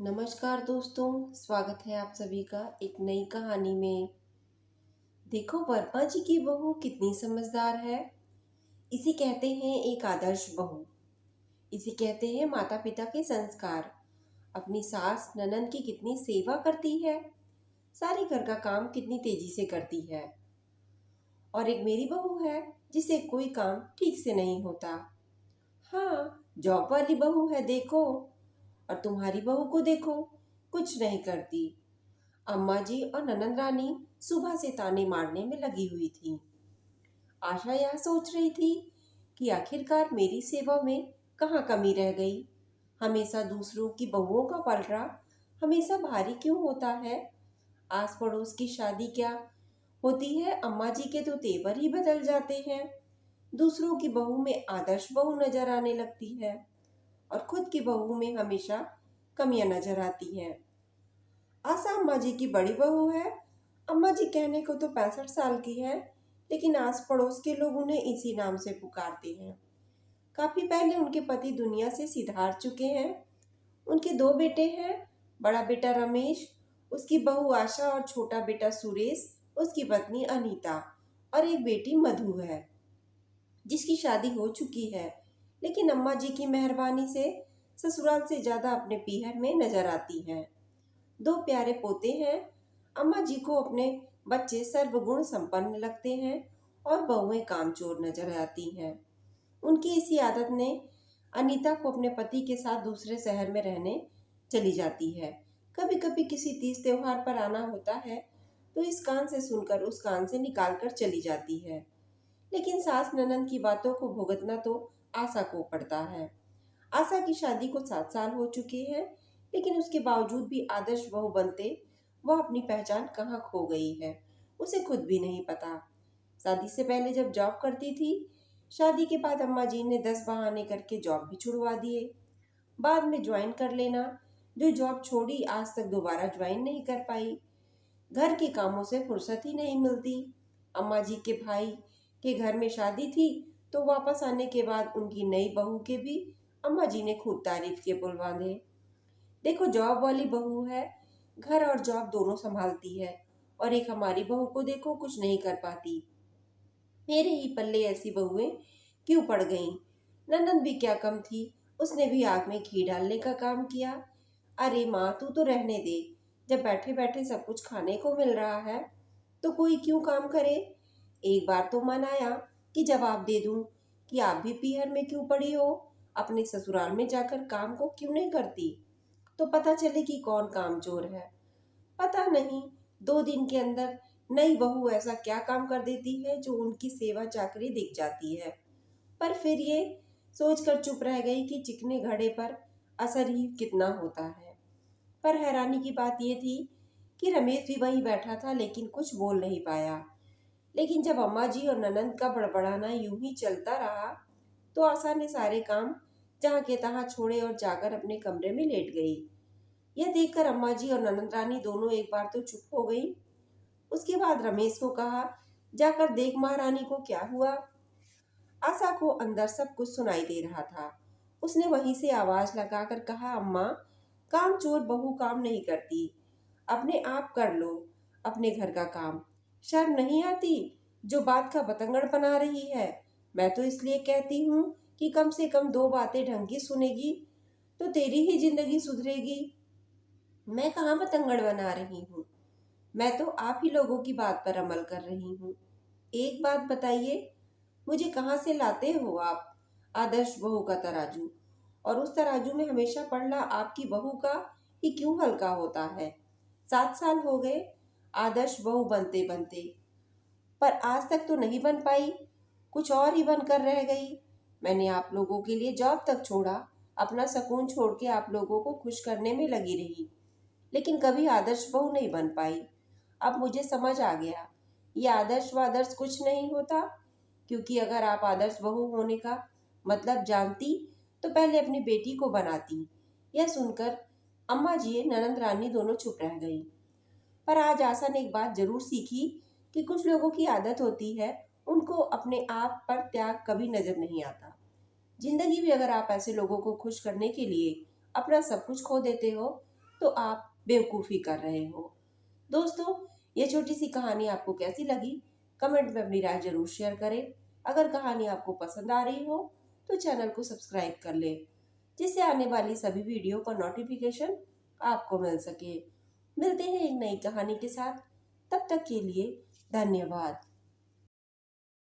नमस्कार दोस्तों, स्वागत है आप सभी का एक नई कहानी में। देखो वर्मा जी की बहू कितनी समझदार है। इसे कहते हैं एक आदर्श बहू। इसे कहते हैं माता पिता के संस्कार। अपनी सास ननद की कितनी सेवा करती है, सारी घर का काम कितनी तेजी से करती है। और एक मेरी बहू है जिसे कोई काम ठीक से नहीं होता। हाँ, जॉब वाली बहू है देखो। और तुम्हारी बहू को देखो, कुछ नहीं करती। अम्मा जी और ननंद रानी सुबह से ताने मारने में लगी हुई थी। आशा यह सोच रही थी कि आखिरकार मेरी सेवा में कहाँ कमी रह गई। हमेशा दूसरों की बहुओं का पलड़ा हमेशा भारी क्यों होता है। आस पड़ोस की शादी क्या होती है, अम्मा जी के तो तेवर ही बदल जाते हैं। दूसरों की बहू में आदर्श बहू नजर आने लगती है और खुद की बहू में हमेशा कमियां नजर आती हैं। आशा अम्मा जी की बड़ी बहू है। अम्मा जी कहने को तो 65 साल की है, लेकिन आस पड़ोस के लोग उन्हें इसी नाम से पुकारते हैं। काफी पहले उनके पति दुनिया से सिधार चुके हैं। उनके दो बेटे हैं, बड़ा बेटा रमेश, उसकी बहू आशा और छोटा बेटा सुरेश, उसकी पत्नी अनीता और एक बेटी मधु है जिसकी शादी हो चुकी है, लेकिन अम्मा जी की मेहरबानी से ससुराल से ज्यादा अपने पीहर में नजर आती है। दो प्यारे पोते हैं। अम्मा जी को अपने बच्चे सर्वगुण संपन्न लगते हैं और बहुएं कामचोर नजर आती हैं। उनकी इसी आदत ने अनीता को अपने पति के साथ दूसरे शहर में रहने चली जाती है। कभी कभी किसी तीज त्योहार पर आना होता है तो इस कान से सुनकर उस कान से निकाल कर चली जाती है। लेकिन सास ननद की बातों को भुगतना तो आशा को पड़ता है। आशा की शादी को 7 साल हो चुके हैं, लेकिन उसके बावजूद भी आदर्श बहू बनते वह अपनी पहचान कहाँ खो गई है, उसे खुद भी नहीं पता। शादी से पहले जब जॉब करती थी, शादी के बाद अम्मा जी ने 10 बहाने करके जॉब भी छुड़वा दिए। बाद में ज्वाइन कर लेना, जो जॉब छोड़ी आज तक दोबारा ज्वाइन नहीं कर पाई। घर के कामों से फुर्सत ही नहीं मिलती। अम्मा जी के भाई के घर में शादी थी, तो वापस आने के बाद उनकी नई बहू के भी अम्मा जी ने खूब तारीफ के पुल बांधे। देखो जॉब वाली बहू है, घर और जॉब दोनों संभालती है, और एक हमारी बहू को देखो कुछ नहीं कर पाती। मेरे ही पल्ले ऐसी बहुएं क्यों पड़ गईं। ननद भी क्या कम थी, उसने भी आग में घी डालने का काम किया। अरे माँ तू तो रहने दे, जब बैठे बैठे सब कुछ खाने को मिल रहा है तो कोई क्यों काम करे। एक बार तो मन आया कि जवाब दे दूं कि आप भी पीहर में क्यों पड़ी हो, अपने ससुराल में जाकर काम को क्यों नहीं करती, तो पता चले कि कौन कामचोर है। पता नहीं 2 दिन के अंदर नई बहू ऐसा क्या काम कर देती है जो उनकी सेवा चाकरी दिख जाती है। पर फिर ये सोचकर चुप रह गई कि चिकने घड़े पर असर ही कितना होता है। पर हैरानी की बात ये थी कि रमेश भी वहीं बैठा था, लेकिन कुछ बोल नहीं पाया। लेकिन जब अम्मा जी और ननंद का बड़बड़ाना यूं ही चलता रहा, तो आशा ने सारे काम जहाँ के तहाँ छोड़े और जाकर अपने कमरे में लेट गई। यह देखकर अम्मा जी और ननंद रानी दोनों एक बार तो चुप हो गई। उसके बाद रमेश को कहा, जाकर देख महारानी को क्या हुआ। आशा को अंदर सब कुछ सुनाई दे रहा था। उसने वहीं से आवाज लगाकर कहा, अम्मा काम चोर बहू काम नहीं करती, अपने आप कर लो अपने घर का काम। शर्म नहीं आती जो बात का बतंगड़ बना रही है। मैं तो इसलिए कहती हूँ कि कम से कम 2 बातें ढंग की सुनेगी तो तेरी ही जिंदगी सुधरेगी। मैं कहाँ बतंगड़ बना रही हूँ, मैं तो आप ही लोगों की बात पर अमल कर रही हूँ। एक बात बताइए, मुझे कहाँ से लाते हो आप आदर्श बहू का तराजू, और उस तराजू में हमेशा पड़ना आपकी बहू का ही क्यों हल्का होता है। 7 साल हो गए आदर्श बहू बनते बनते, पर आज तक तो नहीं बन पाई, कुछ और ही बनकर रह गई। मैंने आप लोगों के लिए जॉब तक छोड़ा, अपना सुकून छोड़ के आप लोगों को खुश करने में लगी रही, लेकिन कभी आदर्श बहू नहीं बन पाई। अब मुझे समझ आ गया, ये आदर्श वादर्श कुछ नहीं होता, क्योंकि अगर आप आदर्श बहू होने का मतलब जानती तो पहले अपनी बेटी को बनाती। यह सुनकर अम्मा जी ननंद रानी दोनों चुप रह गई। पर आज आशा ने एक बात जरूर सीखी कि कुछ लोगों की आदत होती है, उनको अपने आप पर त्याग कभी नजर नहीं आता। जिंदगी में अगर आप ऐसे लोगों को खुश करने के लिए अपना सब कुछ खो देते हो, तो आप बेवकूफ़ी कर रहे हो। दोस्तों, ये छोटी सी कहानी आपको कैसी लगी? कमेंट में अपनी राय जरूर शेयर करें। अगर कहानी आपको पसंद आ रही हो तो चैनल को सब्सक्राइब कर लें, जिससे आने वाली सभी वीडियो का नोटिफिकेशन आपको मिल सके। मिलते हैं एक नई कहानी के साथ। तब तक के लिए धन्यवाद।